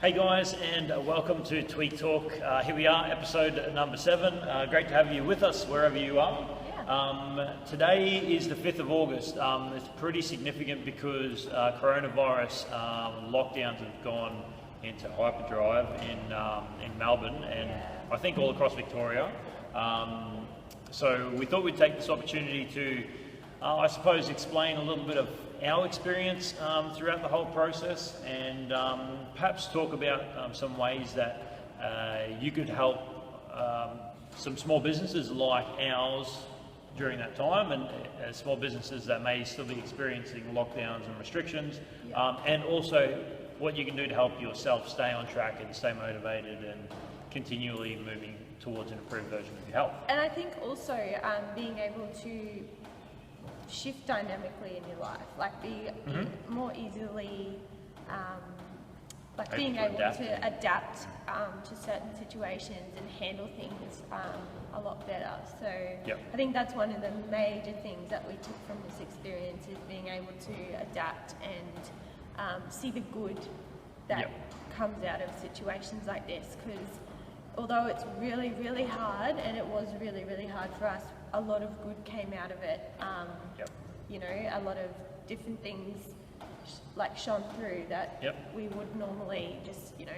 Hey guys, and welcome to Tweak Talk. Here we are, episode number 7. Great to have you with us wherever you are. Today is the 5th of August. It's pretty significant because coronavirus lockdowns have gone into hyperdrive in Melbourne and I think all across Victoria. So we thought we'd take this opportunity to, I suppose, explain a little bit of our experience throughout the whole process, and perhaps talk about some ways that you could help some small businesses like ours during that time, and small businesses that may still be experiencing lockdowns and restrictions, and also what you can do to help yourself stay on track and stay motivated and continually moving towards an improved version of your health. And I think also being able to shift dynamically in your life, like be more easily, like being able to adapt to certain situations and handle things a lot better. So I think that's one of the major things that we took from this experience, is being able to adapt and see the good that comes out of situations like this. Because although it's really, really hard, and it was really, really hard for us, a lot of good came out of it. You know, a lot of different things like shone through that we would normally just, you know,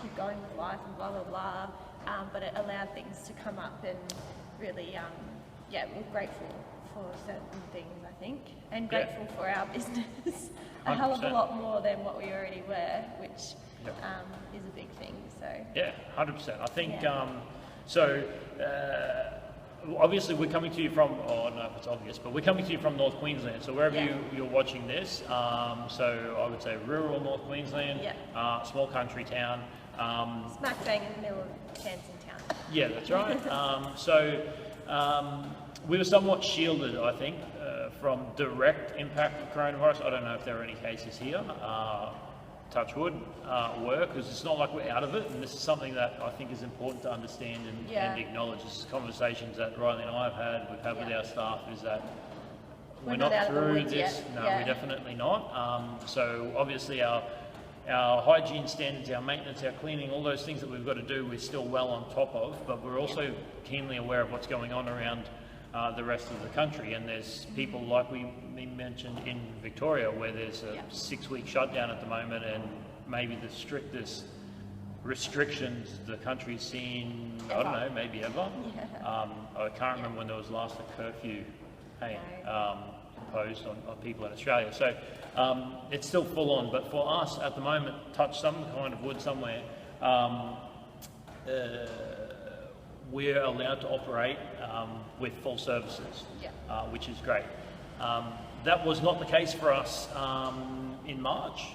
keep going with life and blah, blah, blah. But it allowed things to come up, and really, we're grateful for certain things, I think, and grateful for our business a hell of a lot more than what we already were, which is a big thing. So 100%. I think obviously we're coming to you from, I don't know if it's obvious, but we're coming to you from North Queensland. So wherever you're watching this, so I would say rural North Queensland, small country town. Smack bang in the middle of Canton town. Yeah, that's right. We were somewhat shielded, I think, from direct impact of coronavirus. I don't know if there are any cases here. Touch wood, because it's not like we're out of it, and this is something that I think is important to understand and acknowledge. This is conversations that Rylee and I have had, we've had with our staff, is that we're not through this. No, we're definitely not. So obviously our hygiene standards, our maintenance, our cleaning, all those things that we've got to do, we're still well on top of, but we're also keenly aware of what's going on around the rest of the country. And there's people, like we mentioned, in Victoria, where there's a 6-week shutdown at the moment, and maybe the strictest restrictions the country's seen, I don't know, maybe ever. I can't remember when there was last a curfew imposed on people in Australia. So it's still full on, but for us at the moment, touch some kind of wood somewhere, we're allowed to operate with full services, which is great. That was not the case for us in March.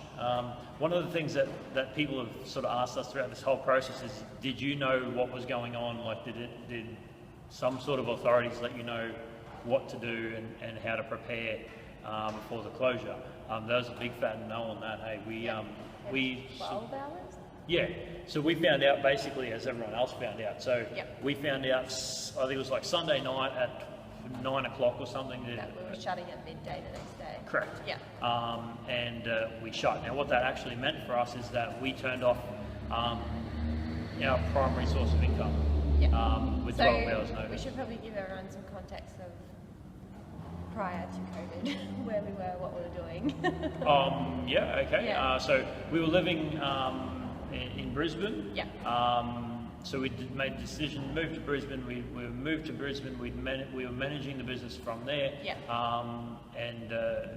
One of the things that people have sort of asked us throughout this whole process is, did you know what was going on? Like, did some sort of authorities let you know what to do and how to prepare for the closure? There was a big fat no on that. Hey, we 12 hours? Yeah, so we found out basically as everyone else found out. So we found out, I think it was like Sunday night at 9 o'clock or something. That we were shutting at midday the next day. Correct. And we shut. Now what that actually meant for us is that we turned off our primary source of income with 12 hours notice. We should probably give everyone some context of prior to COVID, where we were, what we were doing. So we were living in Brisbane. So we made the decision, moved to Brisbane. We moved to Brisbane. We were managing the business from there, and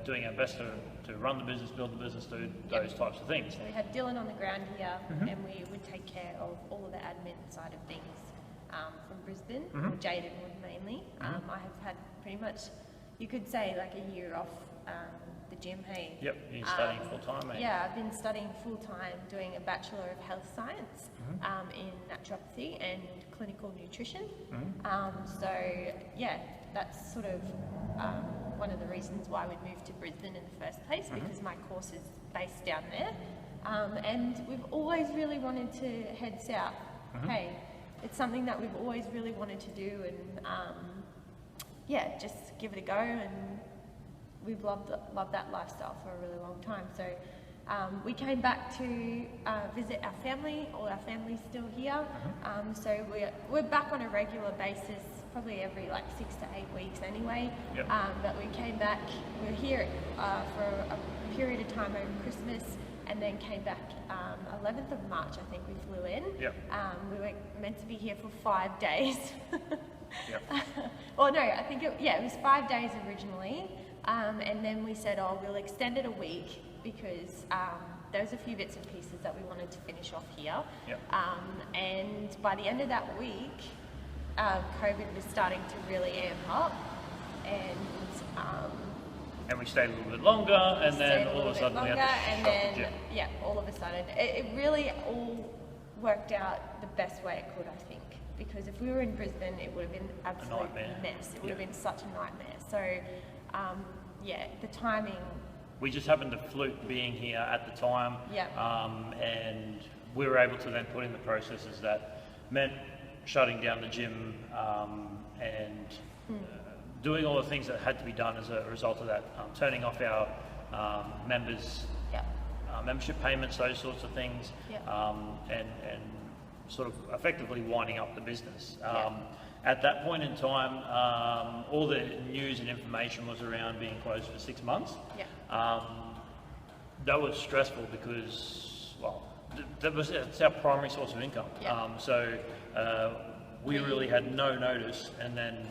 doing our best to run the business, build the business, do those types of things. So we had Dylan on the ground here, and we would take care of all of the admin side of things from Brisbane, or Jaydon would mainly. I have had pretty much, you could say, like a year off the gym. Hey. You're studying full time, mate. Yeah, I've been studying full time, doing a Bachelor of Health Science in naturopathy and clinical nutrition. That's sort of one of the reasons why we moved to Brisbane in the first place, because my course is based down there. And we've always really wanted to head south. Hey, it's something that we've always really wanted to do, and just give it a go. And we've loved that lifestyle for a really long time. So We came back to visit our family. All our family's still here. So we're back on a regular basis, probably every like 6 to 8 weeks anyway. Yep. But we came back, we were here for a period of time over Christmas, and then came back 11th of March, I think we flew in. Yep. We were meant to be here for 5 days. Yep. Well, no, I think it was 5 days originally. And then we said, oh, we'll extend it a week because there was a few bits and pieces that we wanted to finish off here. Yep. And by the end of that week, COVID was starting to really amp up, and we stayed a little bit longer, and then all of a sudden we had to and then all of a sudden it really all worked out the best way it could, I think, because if we were in Brisbane, it would have been an absolute mess. It would have been such a nightmare. So the timing. We just happened to fluke being here at the time, and we were able to then put in the processes that meant shutting down the gym and doing all the things that had to be done as a result of that, turning off our members' membership payments, those sorts of things, and sort of effectively winding up the business. At that point in time, all the news and information was around being closed for 6 months. That was stressful because, well, it's our primary source of income. So we really had no notice, and then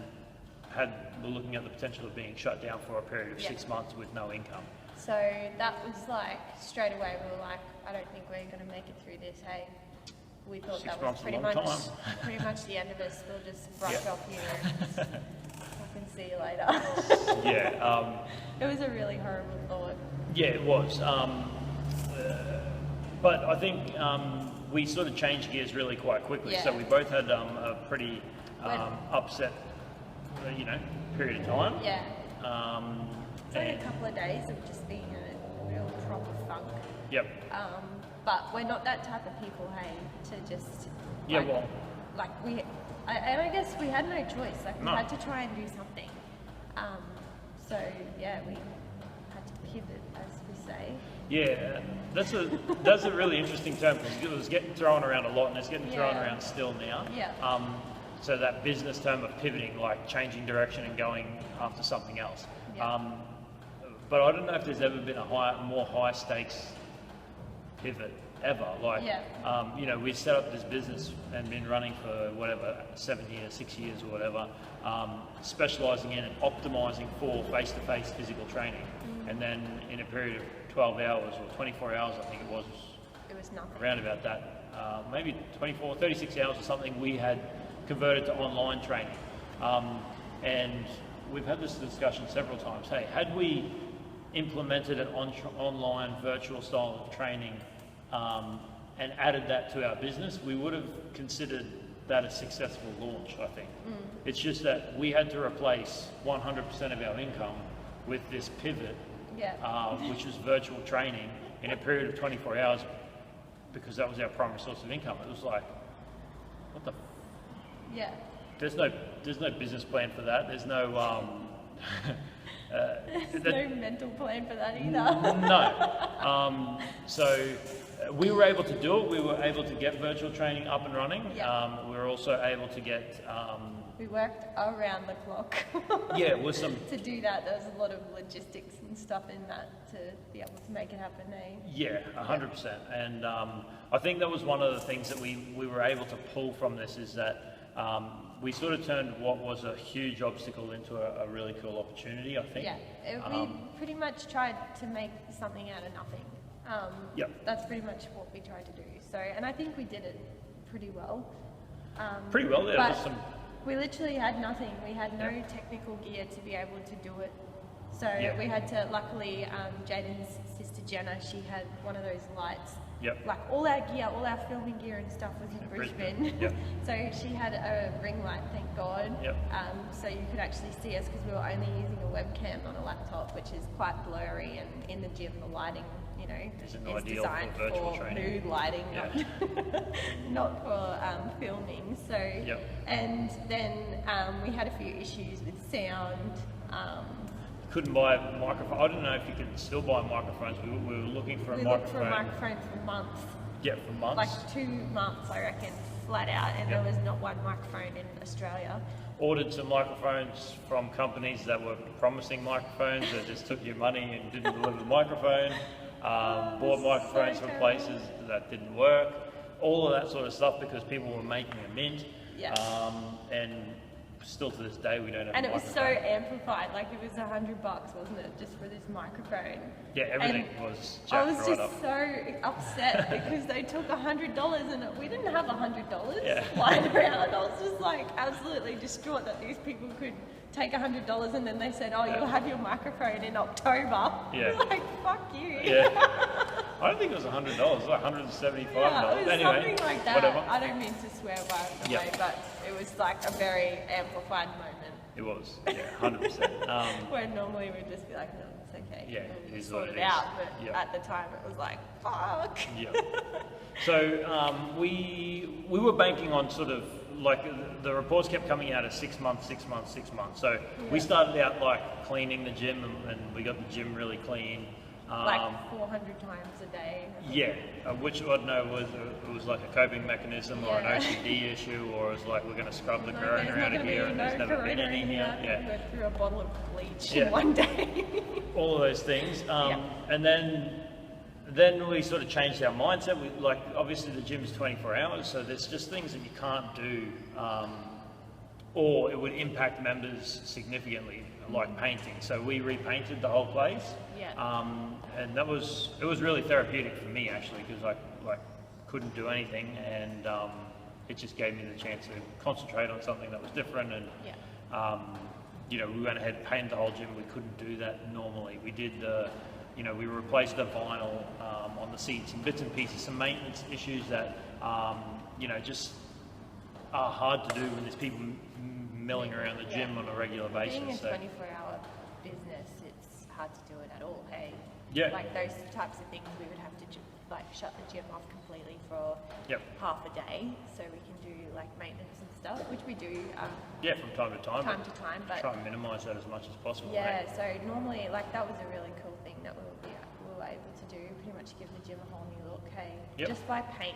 were looking at the potential of being shut down for a period of 6 months with no income. So that was like, straight away we were like, I don't think we're going to make it through this, hey. We thought that was pretty much the end of us. We'll just brush off here and just fucking see you later. It was a really horrible thought. Yeah, it was. But I think we sort of changed gears really quite quickly. So we both had a pretty upset, period of time. It's like a couple of days of just being in a real proper funk. But we're not that type of people, hey, to just I guess we had no choice. Like we had to try and do something. We had to pivot, as we say. Yeah, that's a really interesting term because it was getting thrown around a lot, and it's getting thrown around still now. So that business term of pivoting, like changing direction and going after something else. But I don't know if there's ever been a more high stakes pivot ever. Like, we set up this business and been running for 7 years, 6 years or whatever, specializing in and optimizing for face-to-face physical training. And then in a period of 12 hours or 24 hours, I think it was nothing. Around about that, maybe 24, 36 hours or something, we had converted to online training. And we've had this discussion several times. Hey, had we implemented an online virtual style of training and added that to our business, we would have considered that a successful launch, I think. It's just that we had to replace 100% of our income with this pivot, which was virtual training in a period of 24 hours, because that was our primary source of income. It was like, what the? There's no business plan for that. There's no there's no mental plan for that either. No. So we were able to do it. We were able to get virtual training up and running. We were also able to get. We worked around the clock. With some. To do that, there was a lot of logistics and stuff in that to be able to make it happen. 100%. And I think that was one of the things that we were able to pull from this, is that we sort of turned what was a huge obstacle into a really cool opportunity, I think. We pretty much tried to make something out of nothing. That's pretty much what we tried to do. So, and I think we did it pretty well. But we literally had nothing. We had no technical gear to be able to do it. So we had to, luckily, Jaydon's sister Jenna, she had one of those lights. Like all our gear, all our filming gear and stuff was in Brisbane. So she had a ring light, thank God. So you could actually see us, because we were only using a webcam on a laptop, which is quite blurry, and in the gym the lighting, is designed for mood lighting, not for filming. So, and then we had a few issues with sound. couldn't buy a microphone. I don't know if you could still buy microphones. We were looking for a microphone. We looked for a microphone for months. Yeah, for months. Like 2 months, I reckon, flat out, and there was not one microphone in Australia. Ordered some microphones from companies that were promising microphones that just took your money and didn't deliver the microphone. Bought microphones from places that didn't work. All of that sort of stuff because people were making a mint. Yeah. And still to this day we don't have and a it was microphone. so amplified, like it was $100, wasn't it, just for this microphone? Yeah, everything was jacked I was right just up. so upset because they took $100 and we didn't have $100 Yeah. lying around. I was just like absolutely distraught that these people could take $100 and then they said, oh, you'll have your microphone in October. Yeah. Like, fuck you. Yeah. I don't think it was $100, it was like $175. Yeah, it was anyway, something like that. whatever. I don't mean to swear by the way, but it was like a very amplified moment. It was, yeah, 100%. Where normally we'd just be like, no, it's okay. Yeah, we'll it is sort what it it is. out. But Yeah. at the time it was like, fuck. Yeah. So we were banking on sort of like the reports kept coming out as 6 months, 6 months, 6 months. So we started out like cleaning the gym and we got the gym really clean. Like 400 times a day. Yeah, which I don't know was it was like a coping mechanism or an OCD issue, or it was like we're going to scrub the corona out of here, and there's never been any here. Yeah, we went through a bottle of bleach Yeah. in one day. All of those things, and then we sort of changed our mindset. We like obviously the gym's 24 hours, so there's just things that you can't do, or it would impact members significantly, like painting. So we repainted the whole place. Yeah. And it was really therapeutic for me actually, because I couldn't do anything, and it just gave me the chance to concentrate on something that was different. And you know, we went ahead and painted the whole gym. We couldn't do that normally. We did we replaced the vinyl on the seats, some bits and pieces, some maintenance issues that just are hard to do when there's people milling around the gym on a regular basis. Being a 24-hour business, it's hard to do it at all, hey? Yeah. Like those types of things, we would have to shut the gym off completely for half a day, so we can do like maintenance and stuff, which we do. From time to time. But try and minimise that as much as possible. Yeah. Right? So normally, like that was a really cool thing that we were able to do. Pretty much give the gym a whole new look, hey? Yep. Just by paint.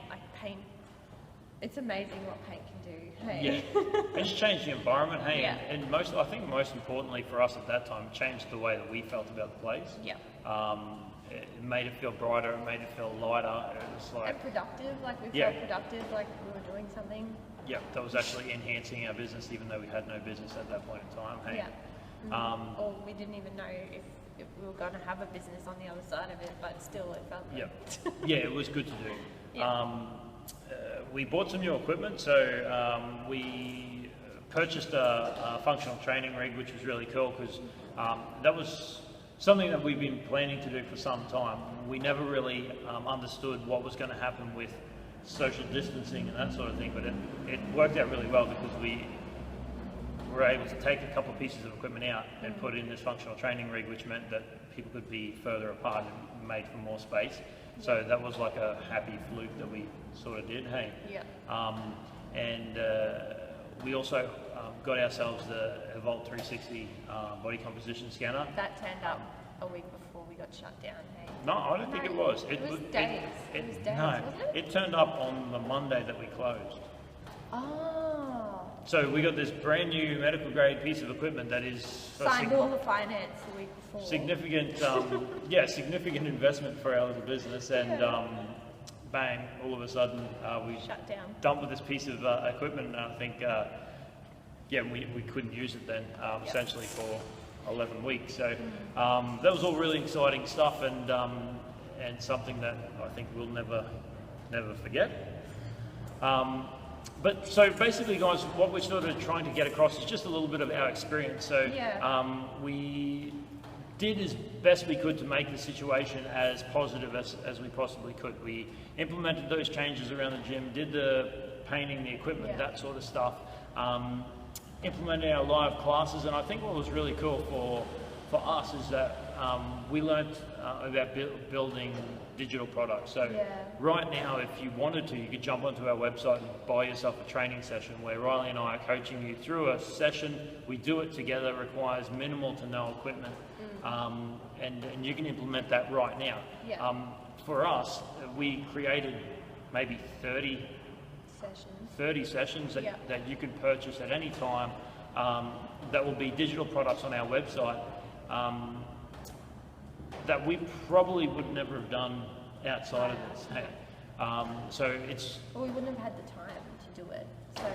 It's amazing what paint can do, hey? Yeah, it's changed the environment, hey, Yeah. and I think most importantly for us at that time, changed the way that we felt about the place. Yeah. It made it feel brighter, it made it feel lighter. It was like And productive, like we felt productive, like we were doing something. Yeah, that was actually enhancing our business, even though we had no business at that point in time. Hey. Yeah. Or we didn't even know if we were going to have a business on the other side of it, but still it felt good. Yeah, it was good to do. Yeah. We bought some new equipment, so we purchased a functional training rig, which was really cool because that was something that we've been planning to do for some time. We never really understood what was going to happen with social distancing and that sort of thing, but it worked out really well because we were able to take a couple of pieces of equipment out and put in this functional training rig, which meant that people could be further apart and made for more space. So that was like a happy fluke that we sort of did, hey? Yeah. And we also got ourselves the Evolve 360 body composition scanner. That turned up a week before we got shut down, hey? No, I don't think it was. It was days. It was days, no, wasn't it? It turned up on the Monday that we closed. Oh. So we got this brand new medical grade piece of equipment that is Signed all the finance the week before. significant, significant investment for our little business, and bang, all of a sudden we shut down. dumped with this piece of equipment, and I think we couldn't use it then, essentially for 11 weeks. So that was all really exciting stuff, and something that I think we'll never forget. But so basically, guys, what we're sort of trying to get across is just a little bit of our experience. So we did as best we could to make the situation as positive as we possibly could. We implemented those changes around the gym, did the painting, the equipment, that sort of stuff, implemented our live classes, and I think what was really cool for us is that we learned about building digital products. So right now, if you wanted to, you could jump onto our website and buy yourself a training session where Rylee and I are coaching you through a session. We do it together, requires minimal to no equipment, and you can implement that right now. For us, we created maybe 30 sessions that you can purchase at any time. That will be digital products on our website that we probably would never have done outside of this. Hey, so it's... Well, we wouldn't have had the time to do it, so...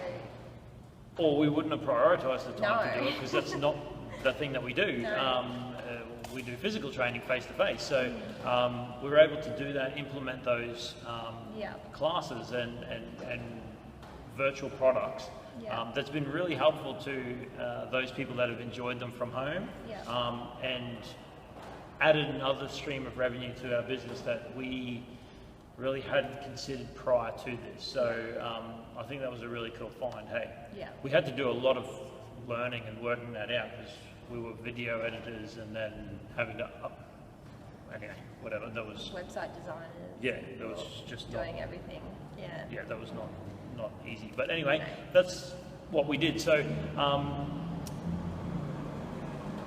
Or we wouldn't have prioritised the time to do it, because that's not the thing that we do. We do physical training face-to-face, so we were able to do that, implement those classes and virtual products. That's been really helpful to those people that have enjoyed them from home, and added another stream of revenue to our business that we really hadn't considered prior to this. So I think that was a really cool find. Hey, we had to do a lot of learning and working that out because we were video editors and then having to anyway, whatever, that was... Website designers. Yeah, that was just doing everything, Yeah, that was not easy. But anyway, that's what we did. So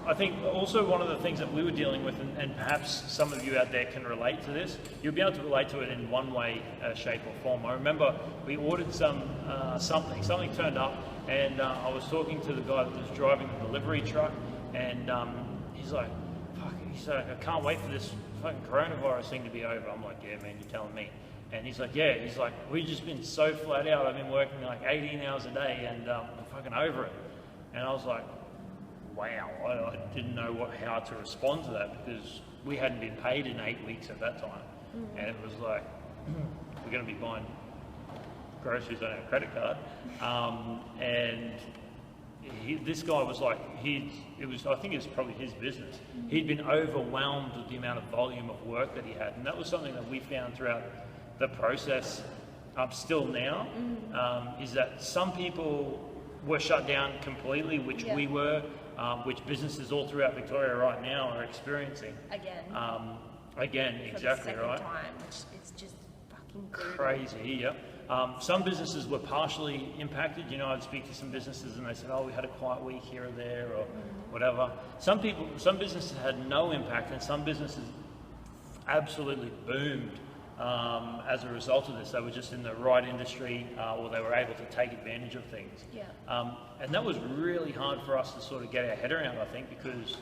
I think also one of the things that we were dealing with, and perhaps some of you out there can relate to this, you'll be able to relate to it in one way, shape or form. I remember we ordered something turned up, and I was talking to the guy that was driving the delivery truck, and he's like, fuck, he's like, I can't wait for this fucking coronavirus thing to be over. I'm like, yeah man, you're telling me. And he's like, yeah, he's like, we've just been so flat out, I've been working like 18 hours a day and I'm fucking over it. And I was like, wow, I didn't know how to respond to that because we hadn't been paid in 8 weeks at that time. And it was like, we're going to be buying groceries on our credit card. And this guy was like, I think it was probably his business. He'd been overwhelmed with the amount of volume of work that he had. And that was something that we found throughout the process still now, is that some people were shut down completely, which we were, which businesses all throughout Victoria right now are experiencing. Again, exactly right. Time, which is just fucking brutal. Crazy, some businesses were partially impacted. You know, I'd speak to some businesses and they said, oh, we had a quiet week here or there or whatever. Some businesses had no impact and some businesses absolutely boomed as a result of this. They were just in the right industry or they were able to take advantage of things. And that was really hard for us to sort of get our head around, I think, because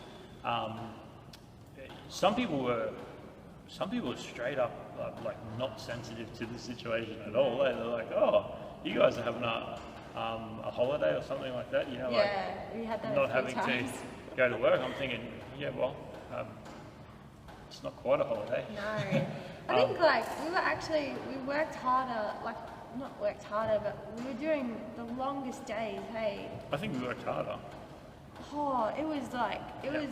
some people were straight up like not sensitive to the situation at all. They're like, oh, you guys are having a holiday or something like that, you know, we had that not having to go to work. I'm thinking, well, it's not quite a holiday. No. I think we worked harder, not worked harder, but we were doing the longest days, hey. I think we worked harder. Oh, it was was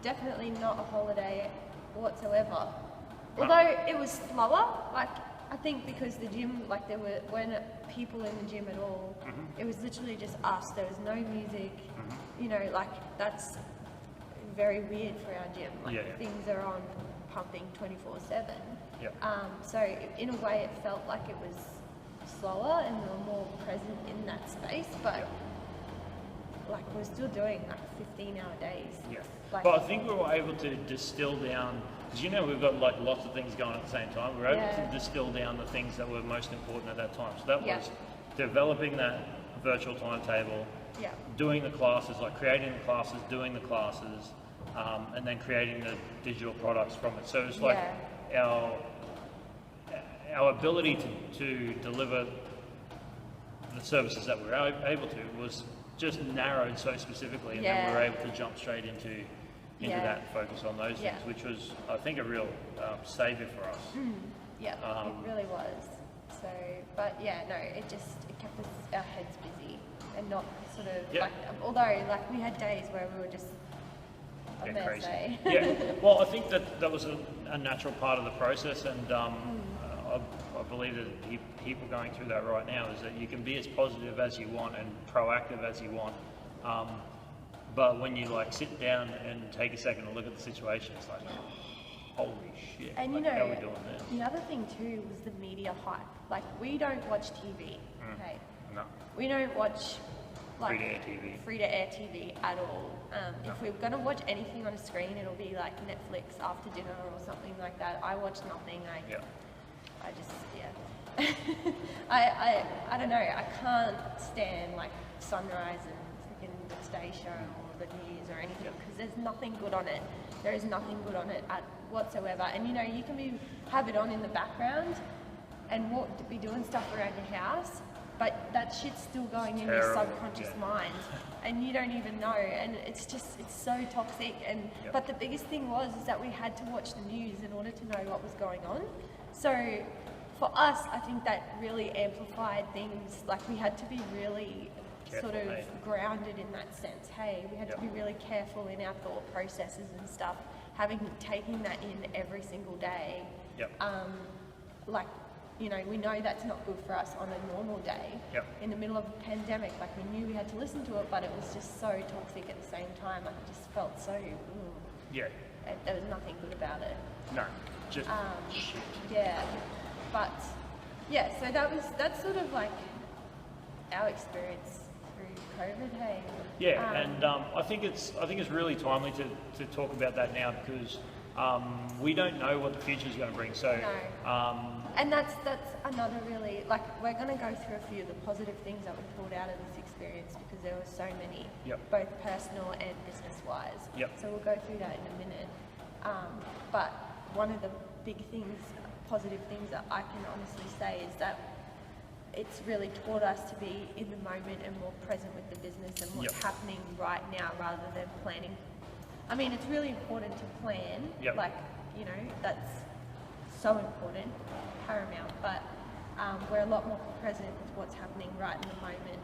definitely not a holiday whatsoever. Although it was slower, I think because the gym, there weren't people in the gym at all. It was literally just us. There was no music. You know, that's very weird for our gym. Things are on pumping 24/7. So in a way it felt like it was slower and we were more present in that space, but we're still doing 15-hour days. But I think we were able to distill down, because we've got lots of things going at the same time. We were able to distill down the things that were most important at that time. So that was developing that virtual timetable, doing the classes, creating the classes, doing the classes, and then creating the digital products from it. So it's our ability to deliver the services that we were able to was just narrowed so specifically, and then we were able to jump straight into that and focus on those things, which was, I think, a real savior for us. It really was. So, but it kept our heads busy and not sort of although we had days where we were just a mess, crazy. Well, I think that was a natural part of the process, and I believe that people going through that right now is that you can be as positive as you want and proactive as you want, But when you like sit down and take a second to look at the situation, it's like, holy shit, And like, you know, how are we doing this? the other thing too was the media hype. Like, we don't watch TV, okay? No. We don't watch like Free-to-air TV. at all. If we're gonna watch anything on a screen, it'll be like Netflix after dinner or something like that. I watch nothing. I just, yeah. I don't know. I can't stand like Sunrise and freaking the Today Show or the news or anything because there's nothing good on it. There is nothing good on it whatsoever. And you know, you can have it on in the background and be doing stuff around your house, but that shit's still going in your subconscious mind, and you don't even know. And it's so toxic. And but the biggest thing is that we had to watch the news in order to know what was going on. So for us, I think that really amplified things. Like, we had to be really sort of grounded in that sense. Hey, we had to be really careful in our thought processes and stuff, taking that in every single day. Like, you know, we know that's not good for us on a normal day. In the middle of a pandemic, like, we knew we had to listen to it, but it was just so toxic at the same time. Like, it just felt so, there was nothing good about it. No, just shit. Yeah, but yeah, so that's sort of like our experience through COVID. Hey. Yeah, and I think it's really timely to talk about that now because we don't know what the future is going to bring. So, and that's another really, like, we're going to go through a few of the positive things that we pulled out of this experience because there were so many, both personal and business-wise. So we'll go through that in a minute. But one of the big things, positive things that I can honestly say is that it's really taught us to be in the moment and more present with the business and what's happening right now rather than planning. I mean, it's really important to plan, like, you know, that's so important, paramount, but we're a lot more present with what's happening right in the moment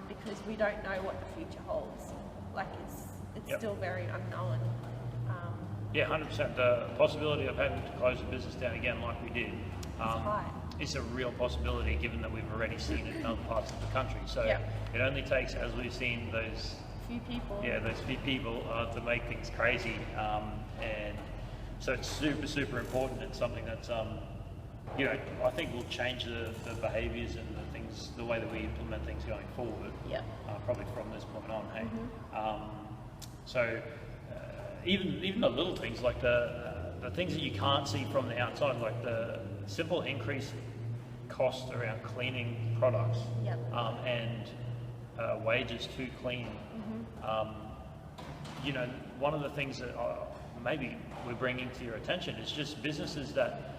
because we don't know what the future holds. Like, it's still very unknown. 100%. The possibility of having to close the business down again like we did is a real possibility given that we've already seen it in other parts of the country. So it only takes, as we've seen, those few people to make things crazy. And so it's super important. It's something that's, you know, I think will change the behaviours and the way that we implement things going forward. Probably from this point on. Hey. So even the little things like the things that you can't see from the outside, like the simple increased cost around cleaning products and wages to clean. You know, one of the things that maybe we're bringing to your attention is just businesses that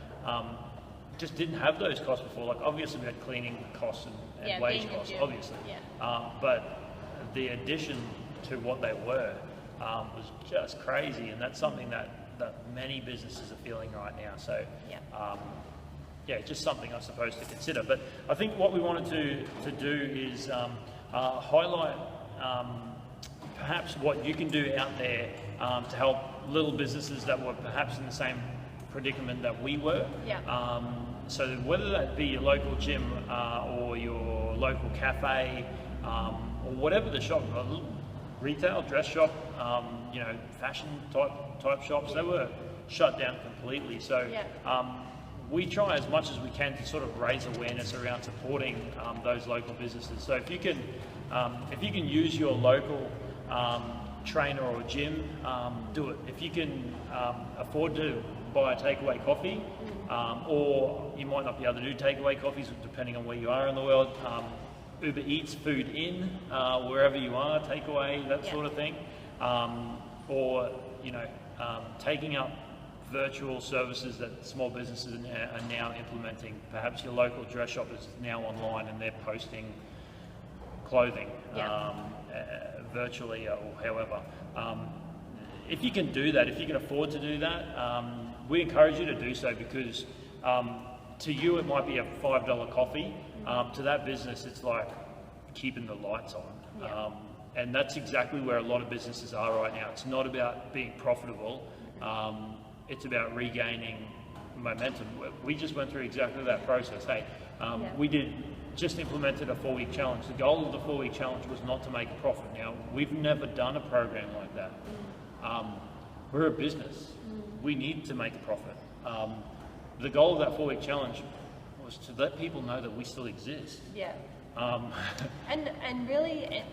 just didn't have those costs before. Like, obviously we had cleaning costs and wage costs, obviously. But the addition to what they were was just crazy, and that's something that many businesses are feeling right now. So just something I suppose to consider. But I think what we wanted to do is highlight perhaps what you can do out there to help little businesses that were perhaps in the same predicament that we were. So whether that be your local gym or your local cafe or whatever the shop, retail, dress shop, you know, fashion type shops, they were shut down completely. So we try as much as we can to sort of raise awareness around supporting those local businesses. So if you can use your local trainer or gym, do it. If you can afford to buy a takeaway coffee, or you might not be able to do takeaway coffees depending on where you are in the world. Uber Eats, food in, wherever you are, takeaway, that sort of thing, or you know, taking up virtual services that small businesses are now implementing. Perhaps your local dress shop is now online and they're posting clothing virtually or however. If you can do that, if you can afford to do that, we encourage you to do so because to you it might be a $5 coffee. To that business, it's like keeping the lights on. And that's exactly where a lot of businesses are right now. It's not about being profitable. It's about regaining momentum. We just went through exactly that process. Hey, we did just implemented a 4-week challenge. The goal of the 4-week challenge was not to make a profit. Now, we've never done a program like that. We're a business. We need to make a profit. The goal of that 4-week challenge was to let people know that we still exist. Yeah. And really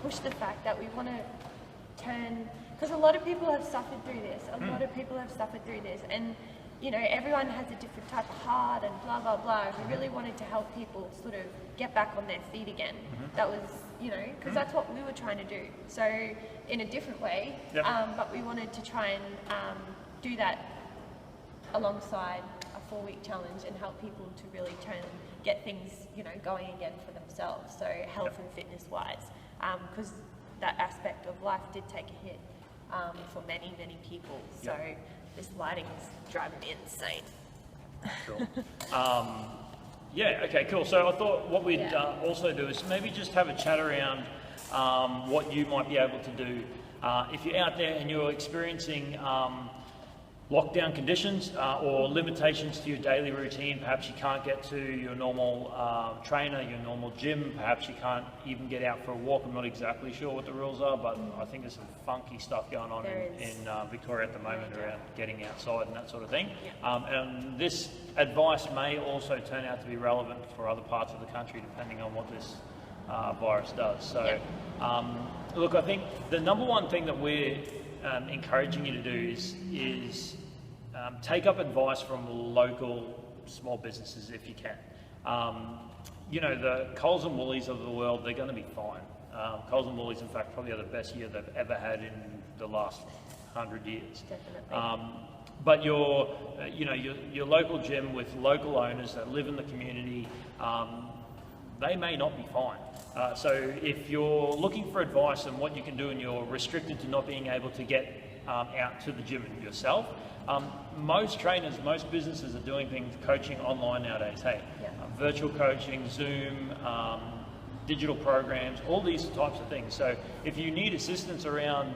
push the fact that we want to turn, because a lot of people have suffered through this. And you know, everyone has a different type of heart and blah blah blah. We really wanted to help people sort of get back on their feet again. That was, you know, because that's what we were trying to do. So in a different way, but we wanted to try and do that alongside a 4-week challenge and help people to really get things, you know, going again for themselves. So health and fitness wise, because that aspect of life did take a hit for many people. So this lighting is driving me insane. Sure. Yeah, okay, cool. So I thought what we'd also do is maybe just have a chat around what you might be able to do if you're out there and you're experiencing lockdown conditions or limitations to your daily routine. Perhaps you can't get to your normal trainer, your normal gym. Perhaps you can't even get out for a walk. I'm not exactly sure what the rules are, but I think there's some funky stuff going on in Victoria at the moment around getting outside and that sort of thing. And this advice may also turn out to be relevant for other parts of the country, depending on what this virus does. So, look, I think the number one thing that we're encouraging you to do is take up advice from local small businesses if you can. You know, the Coles and Woolies of the world, they're going to be fine. Coles and Woolies, in fact, probably are the best year they've ever had in the last 100 years. Definitely. But your local gym with local owners that live in the community, they may not be fine. So if you're looking for advice on what you can do and you're restricted to not being able to get out to the gym yourself, most trainers, most businesses are doing things, coaching online nowadays. Hey, virtual coaching, Zoom, digital programs, all these types of things. So if you need assistance around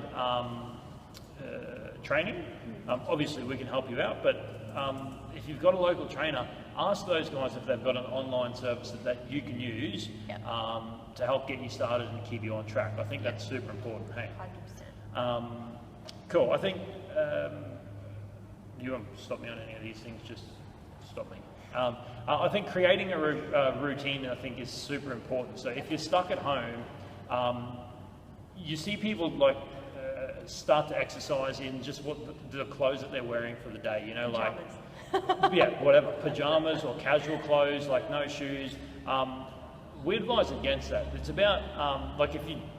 training, obviously we can help you out, but if you've got a local trainer, ask those guys if they've got an online service that you can use to help get you started and keep you on track. I think that's super important. Hey, 100%. Cool. I think you won't stop me on any of these things. Just stop me. I think creating a routine, I think, is super important. So if you're stuck at home, you see people like start to exercise in just what the clothes that they're wearing for the day. You know, like whatever, pajamas or casual clothes, like no shoes. We advise against that. It's about like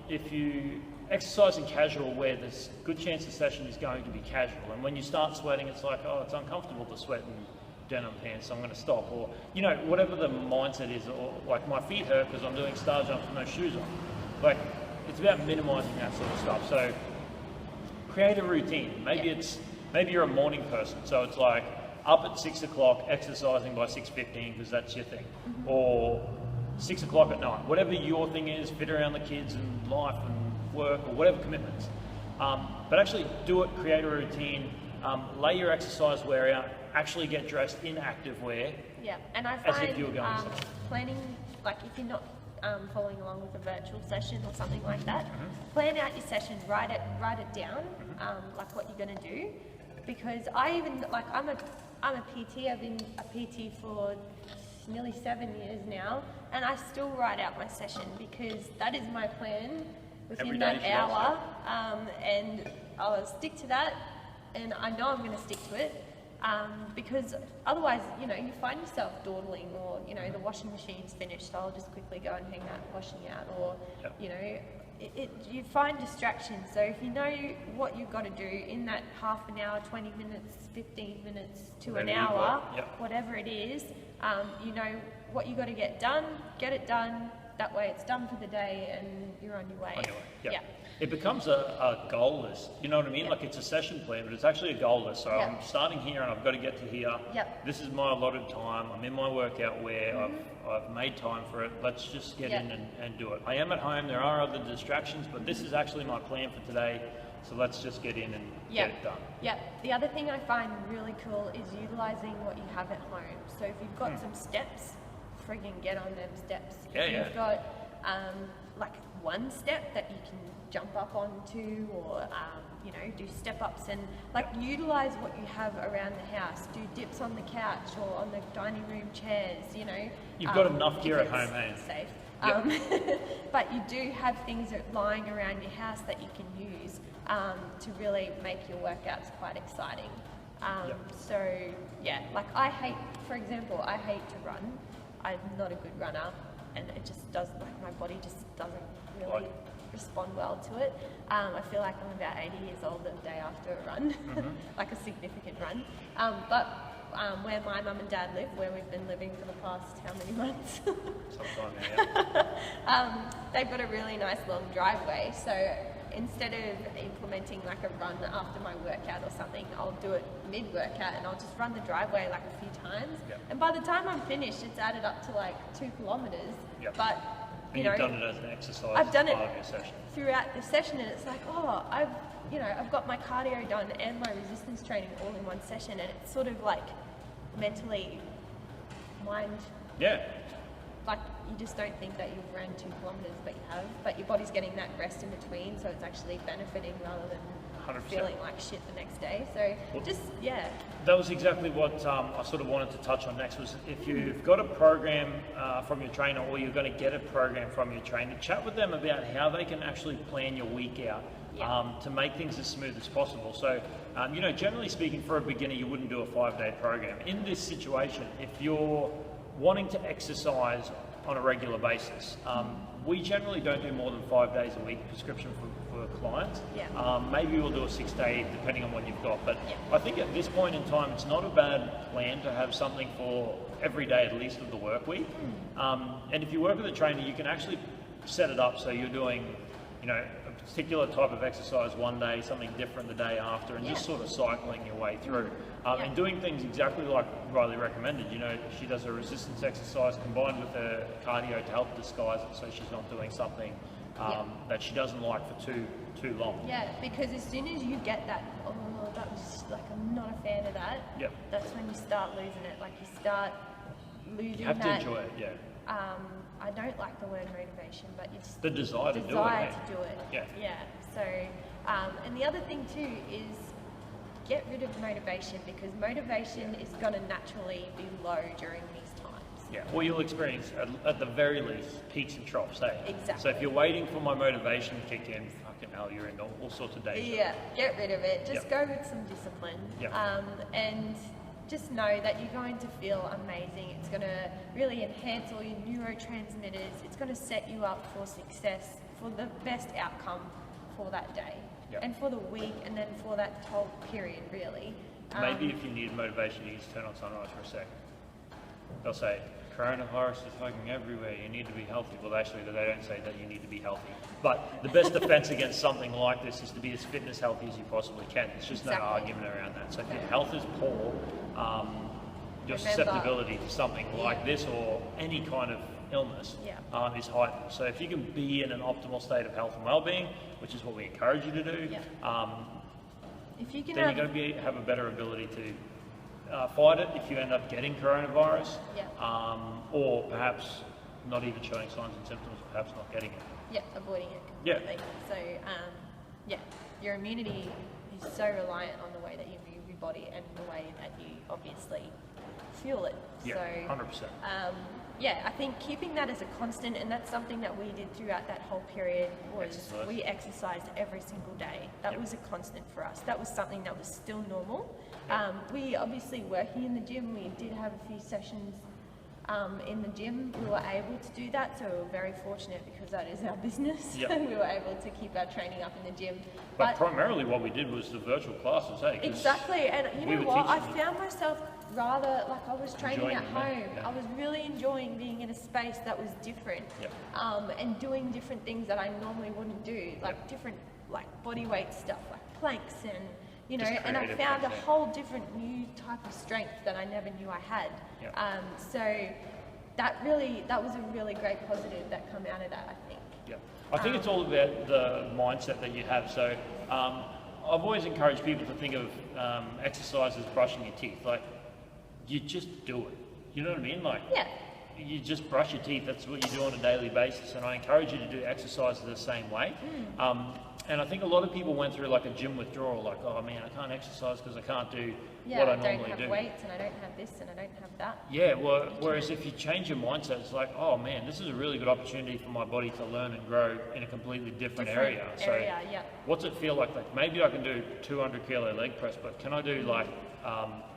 if you exercise in casual wear, there's a good chance the session is going to be casual. And when you start sweating, it's like, oh, it's uncomfortable to sweat in denim pants, so I'm going to stop. Or, you know, whatever the mindset is, or like my feet hurt because I'm doing star jumps with no shoes on. Like, it's about minimizing that sort of stuff. So create a routine. Maybe you're a morning person, so it's like up at 6 o'clock, exercising by 6:15 because that's your thing. Or 6 o'clock at night, whatever your thing is, fit around the kids and life and work or whatever commitments. But actually do it, create a routine, lay your exercise wear out, actually get dressed in active wear. Yeah, and I find if you were going planning, like if you're not following along with a virtual session or something like that, plan out your session, write it down, like what you're going to do. Because I even, like I'm a PT, I've been a PT for nearly 7 years now, and I still write out my session because that is my plan within that hour, and I'll stick to that, and I know I'm going to stick to it, because otherwise, you know, you find yourself dawdling, or, you know, the washing machine's finished, so I'll just quickly go and hang that washing out, or, you know, you find distractions. So if you know what you've got to do in that half an hour, 20 minutes, 15 minutes to an hour, whatever it is, you know what you got to get done, get it done. That way it's done for the day and you're on your way. It becomes a goal list, you know what I mean? Like it's a session plan, but it's actually a goal list. So I'm starting here and I've got to get to here. This is my allotted time. I'm in my workout wear. I've made time for it. Let's just get in and do it. I am at home. There are other distractions, but this is actually my plan for today. So let's just get in and get it done. The other thing I find really cool is utilizing what you have at home. So if you've got some steps frigging get on them steps. Yeah, If you've got like one step that you can jump up onto, or you know, do step ups and like utilize what you have around the house. Do dips on the couch or on the dining room chairs. You know, You've got enough gear at home, eh? Safe. Yep. But you do have things lying around your house that you can use to really make your workouts quite exciting. Yep. So yeah, like I hate, for example, I hate to run. I'm not a good runner, and it just doesn't, like my body just doesn't really respond well to it. I feel like I'm about 80 years old the day after a run, like a significant run. But where my mum and dad live, where we've been living for the past how many months? Sometime, yeah. They've got a really nice long driveway, so instead of implementing like a run after my workout or something, I'll do it mid-workout and I'll just run the driveway like a few times. Yep. And by the time I'm finished, it's added up to like 2 kilometers. Yep. But And you've done it as an exercise I've done as it part of your session. throughout the session, and it's like, oh, I've got my cardio done and my resistance training all in one session, and it's sort of like mentally mind. Yeah. Like you just don't think that you've ran 2 kilometers, but you have. But your body's getting that rest in between, so it's actually benefiting rather than 100%. feeling like shit the next day. So That was exactly what I sort of wanted to touch on next, was if you've got a program from your trainer, or you're going to get a program from your trainer, chat with them about how they can actually plan your week out to make things as smooth as possible. So, you know, generally speaking, for a beginner, you wouldn't do a 5-day program. In this situation, if you're wanting to exercise on a regular basis, we generally don't do more than 5 days a week prescription for clients. Maybe we'll do a 6-day depending on what you've got, but I think at this point in time it's not a bad plan to have something for every day at least of the work week. And if you work with a trainer, you can actually set it up so you're doing, you know, a particular type of exercise one day, something different the day after, and just sort of cycling your way through. And doing things exactly like Rylee recommended. You know, she does a resistance exercise combined with her cardio to help disguise it, so she's not doing something that she doesn't like for too long. Yeah, because as soon as you get that, oh, that was like, I'm not a fan of that. That's when you start losing it. Like you start losing that. You have to enjoy it. I don't like the word motivation, but it's the desire to do it. Yeah. So, and the other thing too is get rid of motivation, because motivation is going to naturally be low during these times. Well, you'll experience at the very least peaks and troughs, eh? Exactly. So if you're waiting for my motivation to kick in, fucking hell, you're in all sorts of days. Get rid of it. Just go with some discipline. And just know that you're going to feel amazing. It's going to really enhance all your neurotransmitters. It's going to set you up for success, for the best outcome for that day, and for the week, and then for that whole period, really. Maybe if you need motivation, you just turn on Sunrise for a sec. They'll say, coronavirus is fucking everywhere, you need to be healthy. Well, actually, they don't say that you need to be healthy. But the best defense against something like this is to be as fit and as healthy as you possibly can. There's just no argument around that. So if your health is poor, your susceptibility to something like this or any kind of illness is heightened. So if you can be in an optimal state of health and well-being, which is what we encourage you to do, if you can then you're going to have a better ability to fight it if you end up getting coronavirus, or perhaps not even showing signs and symptoms, perhaps not getting it. Avoiding it completely. So, your immunity is so reliant on the way that you move your body and the way that you obviously fuel it. Yeah, so, 100%. I think keeping that as a constant, and that's something that we did throughout that whole period, was we exercised every single day. That was a constant for us. That was something that was still normal. We obviously working in the gym, we did have a few sessions in the gym. We were able to do that, so we were very fortunate because that is our business. We were able to keep our training up in the gym. But primarily what we did was the virtual classes, hey? Exactly, and you know what? I found myself rather like I was training at home. I was really enjoying being in a space that was different, and doing different things that I normally wouldn't do, like different like body weight stuff, like planks and you know, and I found a whole different new type of strength that I never knew I had. So that was a really great positive that come out of that, I think. I think it's all about the mindset that you have. So I've always encouraged people to think of exercise as brushing your teeth. Like, you just do it. You know what I mean? Like, you just brush your teeth. That's what you do on a daily basis, and I encourage you to do exercises the same way. And I think a lot of people went through like a gym withdrawal, like, oh man, I can't exercise because I can't do what I normally do. I don't have weights, and I don't have this, and I don't have that. Yeah, well, whereas if you change your mindset, it's like, oh man, this is a really good opportunity for my body to learn and grow in a completely different area. So what's it feel like? Like maybe I can do 200 kilo leg press, but can I do like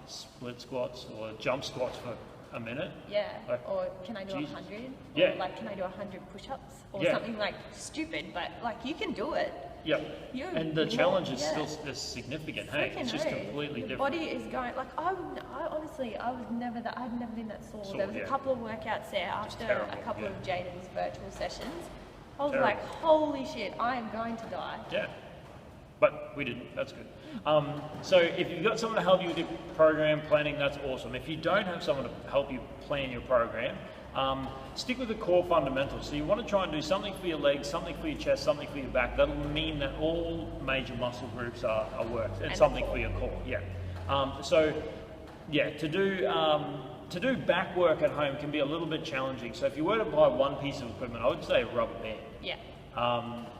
split squats or jump squats for a minute? Yeah, like, or can I do 100? Yeah. Or like, can I do 100 push-ups? Or yeah. something like stupid, but like you can do it. Yeah, and the challenge is still significant. Hey, it's just completely different. The body is going like I honestly was never that. I'd never been that sore. There was a couple of workouts there after a couple of Jaydon's virtual sessions. I was like, holy shit, I am going to die. Yeah, but we didn't. That's good. So if you've got someone to help you with your program planning, that's awesome. If you don't have someone to help you plan your program, stick with the core fundamentals. So you want to try and do something for your legs, something for your chest, something for your back. That'll mean that all major muscle groups are worked, and something for your core. Yeah. To do back work at home can be a little bit challenging. So if you were to buy one piece of equipment, I would say a rubber band. Yeah.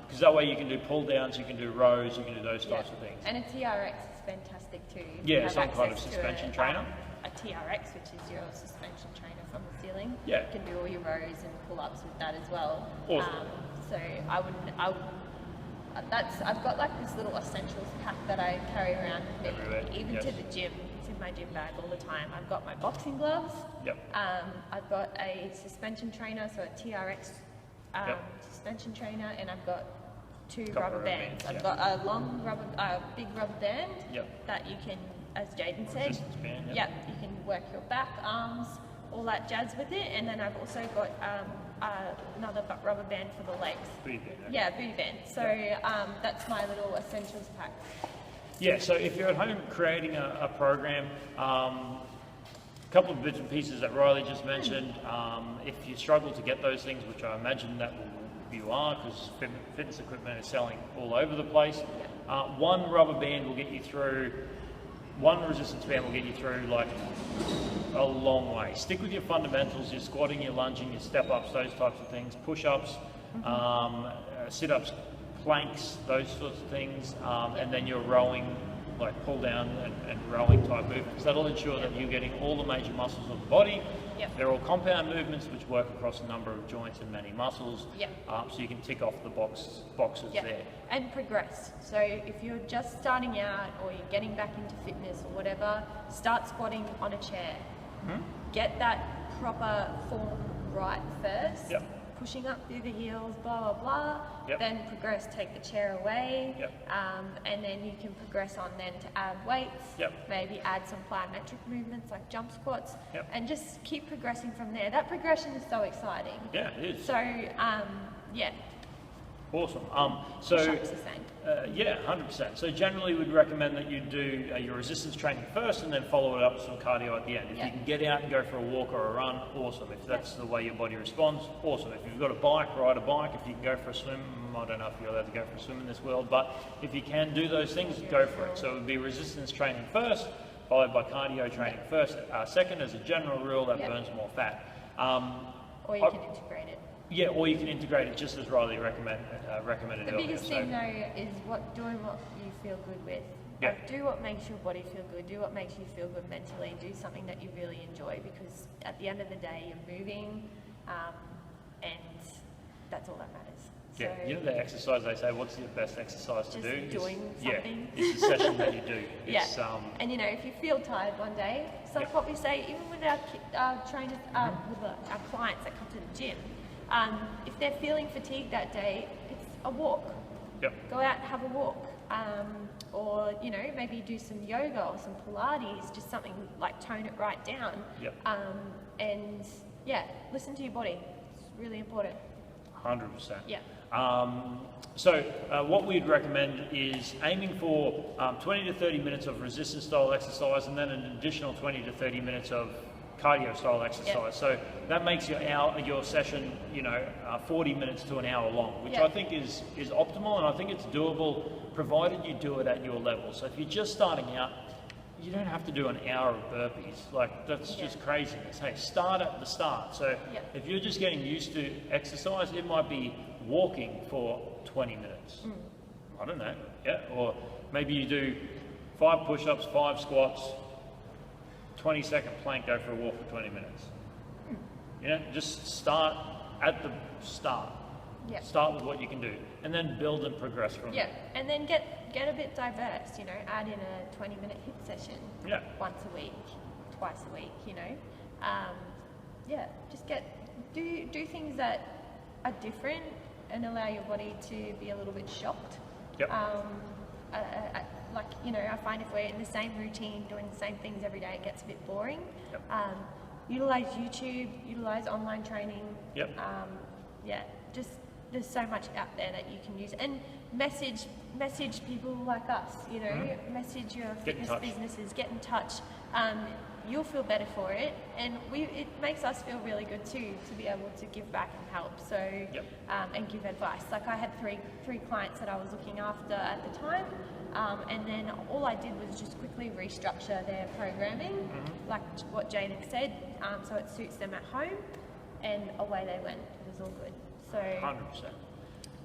Because that way you can do pull downs, you can do rows, you can do those types of things. And a TRX is fantastic too. Yeah, some kind of suspension trainer. A TRX, which is your suspension trainer from the ceiling. Yeah. You can do all your rows and pull-ups with that as well. Awesome. So I've got like this little essentials pack that I carry around with me, even to the gym. It's in my gym bag all the time. I've got my boxing gloves. Yep. I've got a suspension trainer, so a TRX suspension trainer, and I've got two rubber bands. I've got a long big rubber band that you can, as Jaydon said, band, you can work your back, arms, all that jazz with it, and then I've also got another rubber band for the legs. Booty band. Okay. Yeah, booty band. So that's my little essentials pack. Yeah, so if you're at home creating a program, a couple of bits and pieces that Rylee just mentioned, if you struggle to get those things, which I imagine that you are, because fitness equipment is selling all over the place, one rubber band will get you through, one resistance band will get you through like a long way. Stick with your fundamentals, your squatting, your lunging, your step-ups, those types of things, push-ups, sit-ups, planks, those sorts of things, and then your rowing, like pull down and rowing type movements. That'll ensure that you're getting all the major muscles of the body. They're all compound movements which work across a number of joints and many muscles. So you can tick off the boxes there. And progress. So if you're just starting out or you're getting back into fitness or whatever, start squatting on a chair. Get that proper form right first. Pushing up through the heels, blah, blah, blah. Then progress, take the chair away. And then you can progress on then to add weights. Maybe add some plyometric movements like jump squats. And just keep progressing from there. That progression is so exciting. Yeah, it is. So, Awesome. Push-ups the same. 100%. So generally we'd recommend that you do your resistance training first and then follow it up with some cardio at the end. If you can get out and go for a walk or a run, awesome. If that's the way your body responds, awesome. If you've got a bike, ride a bike. If you can go for a swim, I don't know if you're allowed to go for a swim in this world, but if you can do those things, go for it. So it would be resistance training first, followed by cardio training second as a general rule that burns more fat. Or you can integrate it. Yeah, or you can integrate it just as Rylee recommended earlier. The biggest thing though is doing what you feel good with. Like, do what makes your body feel good, do what makes you feel good mentally, do something that you really enjoy, because at the end of the day you're moving and that's all that matters. Yeah, so, you know the exercise they say, what's your best exercise to do? Just doing something. Yeah, it's a session that you do. It's, and you know, if you feel tired one day, it's like what we say, even with our trainers, with our clients that come to the gym, if they're feeling fatigued that day, it's a walk. Go out and have a walk. Or, you know, maybe do some yoga or some Pilates, just something like tone it right down. And listen to your body. It's really important. 100%. So what we'd recommend is aiming for 20 to 30 minutes of resistance style exercise and then an additional 20 to 30 minutes of cardio style exercise. So that makes your session, 40 minutes to an hour long, which I think is optimal, and I think it's doable provided you do it at your level. So if you're just starting out, you don't have to do an hour of burpees. Like, that's just craziness. Hey, start at the start. So if you're just getting used to exercise, it might be walking for 20 minutes. I don't know, or maybe you do 5 push-ups, 5 squats, 20-second plank, go for a walk for 20 minutes. You know, just start at the start. Start with what you can do, and then build and progress from there. And then get a bit diverse, you know, add in a 20-minute hip session once a week, twice a week, you know. Just do things that are different and allow your body to be a little bit shocked. Like, you know, I find if we're in the same routine, doing the same things every day, it gets a bit boring. Utilize YouTube, utilize online training. Just there's so much out there that you can use, and message people like us, you know, message your fitness businesses, get in touch. You'll feel better for it, and it makes us feel really good too, to be able to give back and help. So and give advice. Like, I had three clients that I was looking after at the time, and then all I did was just quickly restructure their programming, like what Jaydon said, so it suits them at home, and away they went. It was all good. So 100%.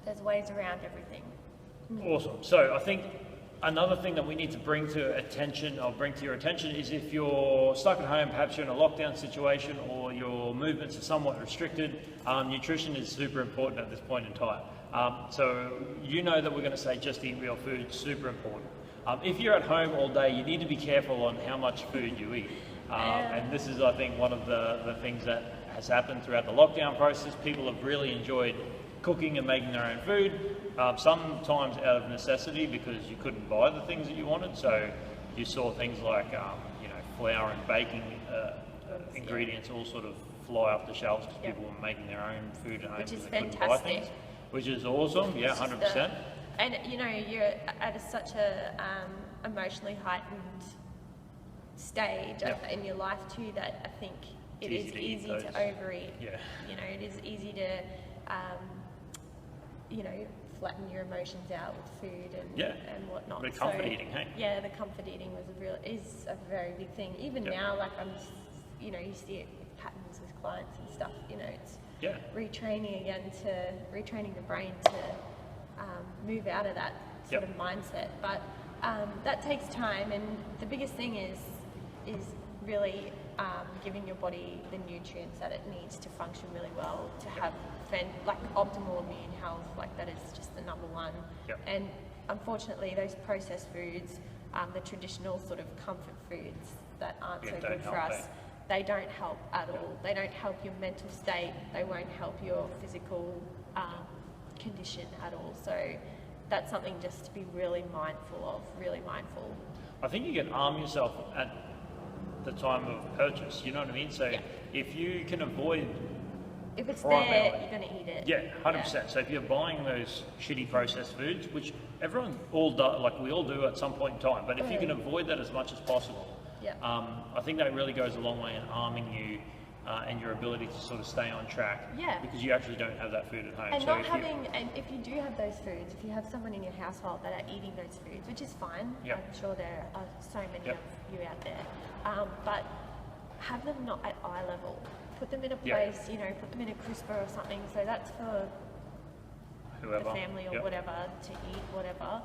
There's ways around everything. Awesome. So I think another thing that we need to bring to your attention is, if you're stuck at home, perhaps you're in a lockdown situation, or your movements are somewhat restricted, nutrition is super important at this point in time. So you know that we're going to say just eat real food, super important. If you're at home all day, you need to be careful on how much food you eat. And this is, I think, one of the things that has happened throughout the lockdown process. People have really enjoyed cooking and making their own food, sometimes out of necessity because you couldn't buy the things that you wanted. So you saw things like, you know, flour and baking ingredients all sort of fly off the shelves because people were making their own food at home because they couldn't buy things, which is awesome. 100%. And you know, you're at such a emotionally heightened stage in your life too, that I think it is easy to overeat. You know, it is easy to you know, flatten your emotions out with food and whatnot. The comfort eating, hey? Yeah, the comfort eating is a very big thing. Even now, like, you know, you see it with patterns with clients and stuff. You know, it's retraining the brain to move out of that sort of mindset. But that takes time, and the biggest thing is really giving your body the nutrients that it needs to function really well, to have like optimal immune health. Like, that is just the number one. And unfortunately, those processed foods, the traditional sort of comfort foods that aren't so good for us, they don't help at all. They don't help your mental state. They won't help your physical condition at all. So that's something just to be really mindful of, I think you can arm yourself at the time of purchase, you know what I mean? So if you can avoid, if it's there, you're going to eat it. 100%. So if you're buying those shitty processed foods, which everyone all does, like we all do at some point in time, but if you can avoid that as much as possible, I think that really goes a long way in arming you and your ability to sort of stay on track, because you actually don't have that food at home. And and if you do have those foods, if you have someone in your household that are eating those foods, which is fine, I'm sure there are so many of you out there, but have them not at eye level. Put them in a place, you know, put them in a crisper or something, so that's for whoever, the family or whatever, to eat, whatever,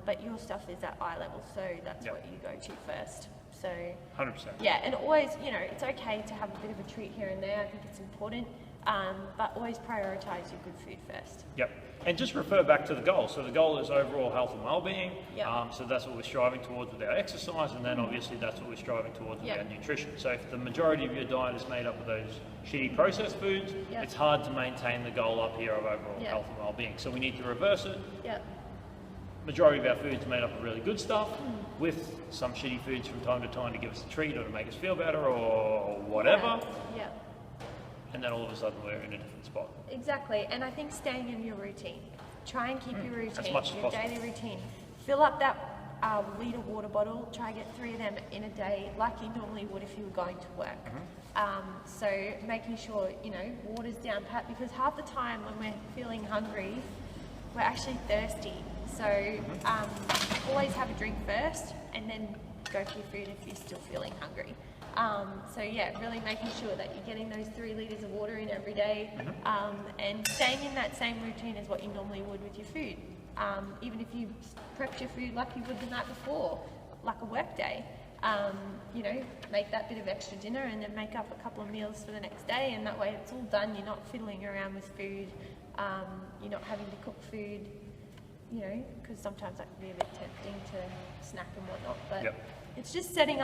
but your stuff is at eye level, so that's what you go to first. So 100%. And always, you know, it's okay to have a bit of a treat here and there. I think it's important, but always prioritize your good food first. And just refer back to the goal. So the goal is overall health and well-being. So that's what we're striving towards with our exercise, and then obviously that's what we're striving towards with our nutrition. So if the majority of your diet is made up of those shitty processed foods, it's hard to maintain the goal up here of overall health and well-being. So we need to reverse it. Majority of our foods are made up of really good stuff, with some shitty foods from time to time to give us a treat or to make us feel better or whatever. And then all of a sudden we're in a different spot. Exactly, and I think staying in your routine. Try and keep your routine, as much as your possible. Daily routine. Fill up that litre water bottle. Try and get 3 of them in a day, like you normally would if you were going to work. So making sure, you know, water's down pat, because half the time when we're feeling hungry, we're actually thirsty. So always have a drink first, and then go for your food if you're still feeling hungry. So yeah, really making sure that you're getting those 3 litres of water in every day, and staying in that same routine as what you normally would with your food. Even if you prepped your food like you would the night before, like a work day, you know, make that bit of extra dinner and then make up a couple of meals for the next day, and that way it's all done. You're not fiddling around with food, you're not having to cook food, you know, because sometimes that can be a bit tempting to snack and whatnot, but it's just setting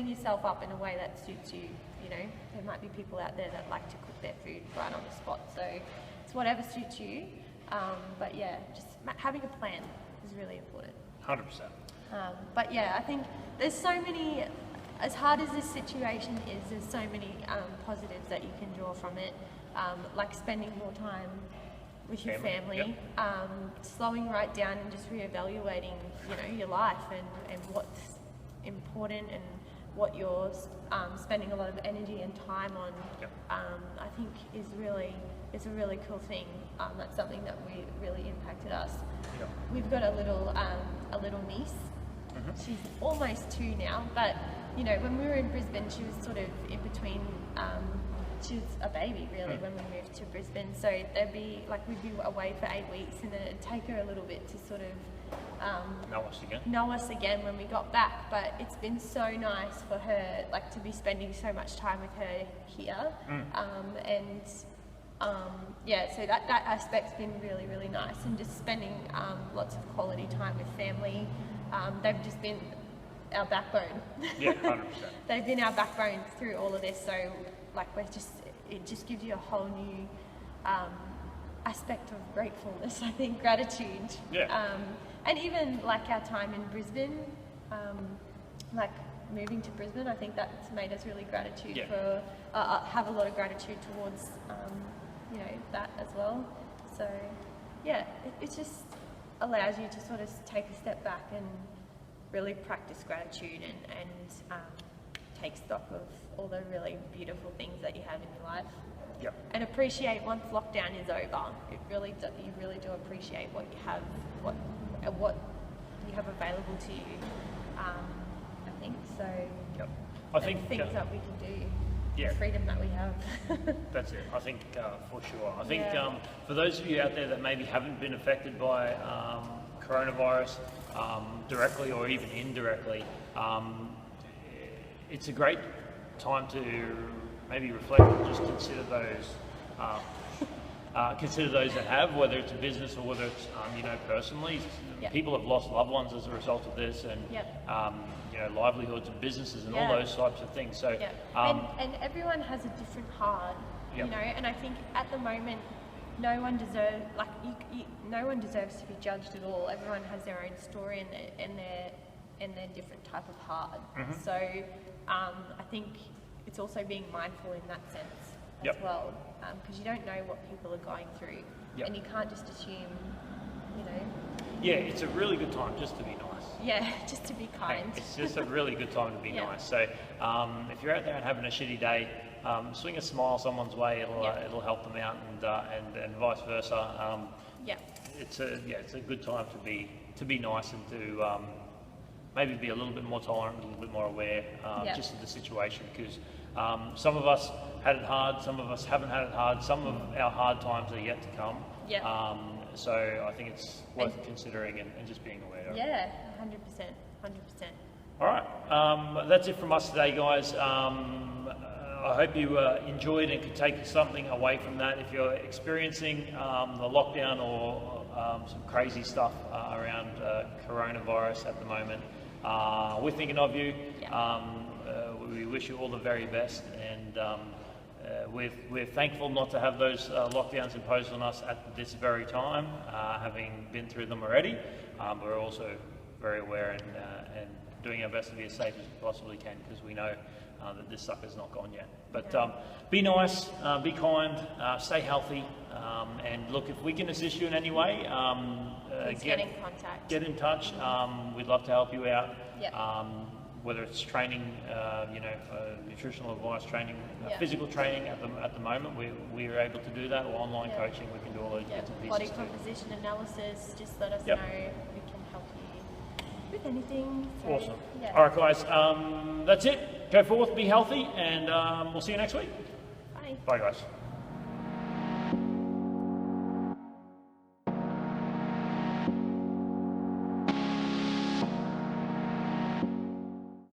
yourself up in a way that suits you. You know, there might be people out there that like to cook their food right on the spot, so it's whatever suits you. But yeah, just having a plan is really important. 100%. But yeah, I think there's so many, as hard as this situation is, there's so many positives that you can draw from it, like spending more time with your family, slowing right down and just reevaluating, you know, your life and what's important and what you're spending a lot of energy and time on. I think is a really cool thing. That's something that really impacted us. We've got a little niece. She's almost 2 now, but you know, when we were in Brisbane, she was sort of in between. She was a baby really when we moved to Brisbane, so we'd be away for 8 weeks, and then it'd take her a little bit to sort of know us again when we got back. But it's been so nice for her, like, to be spending so much time with her here, yeah, so that aspect's been really, really nice, and just spending lots of quality time with family. They've just been our backbone. Yeah, 100%. They've been our backbone through all of this, so like it just gives you a whole new aspect of gratefulness, I think, gratitude. And even like our time in Brisbane, like moving to Brisbane, I think that's made us really have a lot of gratitude towards you know, that as well. So yeah, it just allows you to sort of take a step back and really practice gratitude and take stock of all the really beautiful things that you have in your life. And appreciate once lockdown is over. You really do appreciate what you have, what you have available to you. I think so. I think things that we can do. Yeah. The freedom that we have. That's it. I think for sure. I think for those of you out there that maybe haven't been affected by coronavirus directly or even indirectly, it's a great time to maybe reflect and just consider those that have, whether it's a business or whether it's you know, personally. People have lost loved ones as a result of this, and you know, livelihoods of businesses and all those types of things. So and everyone has a different hard, you know, and I think at the moment no one deserves no one deserves to be judged at all. Everyone has their own story and their different type of hard. So I think it's also being mindful in that sense as well, because you don't know what people are going through, and you can't just assume, you know. Yeah, it's a really good time just to be nice. Yeah, just to be kind. It's just a really good time to be nice. So if you're out there and having a shitty day, swing a smile someone's way. It'll help them out, and vice versa. It's a good time to be nice and to maybe be a little bit more tolerant, a little bit more aware just of the situation, because some of us had it hard, some of us haven't had it hard, some of our hard times are yet to come. So I think it's worth considering and just being aware of. 100%. All right, that's it from us today, guys. I hope you enjoyed and could take something away from that. If you're experiencing the lockdown or some crazy stuff around coronavirus at the moment, we're thinking of you. We wish you all the very best, and we're thankful not to have those lockdowns imposed on us at this very time, having been through them already. We're also very aware and doing our best to be as safe as we possibly can, because we know that this sucker's not gone yet. But be nice, be kind, stay healthy, and look, if we can assist you in any way, get in contact. Get in touch. We'd love to help you out. Whether it's training, nutritional advice, training, physical training at the moment, we are able to do that, or online coaching, we can do all those bits and pieces. Body composition analysis, just let us know, we can help you. with anything. So, Awesome. Yeah. All right, guys. That's it. Go forth, be healthy, and we'll see you next week. Bye. Bye, guys.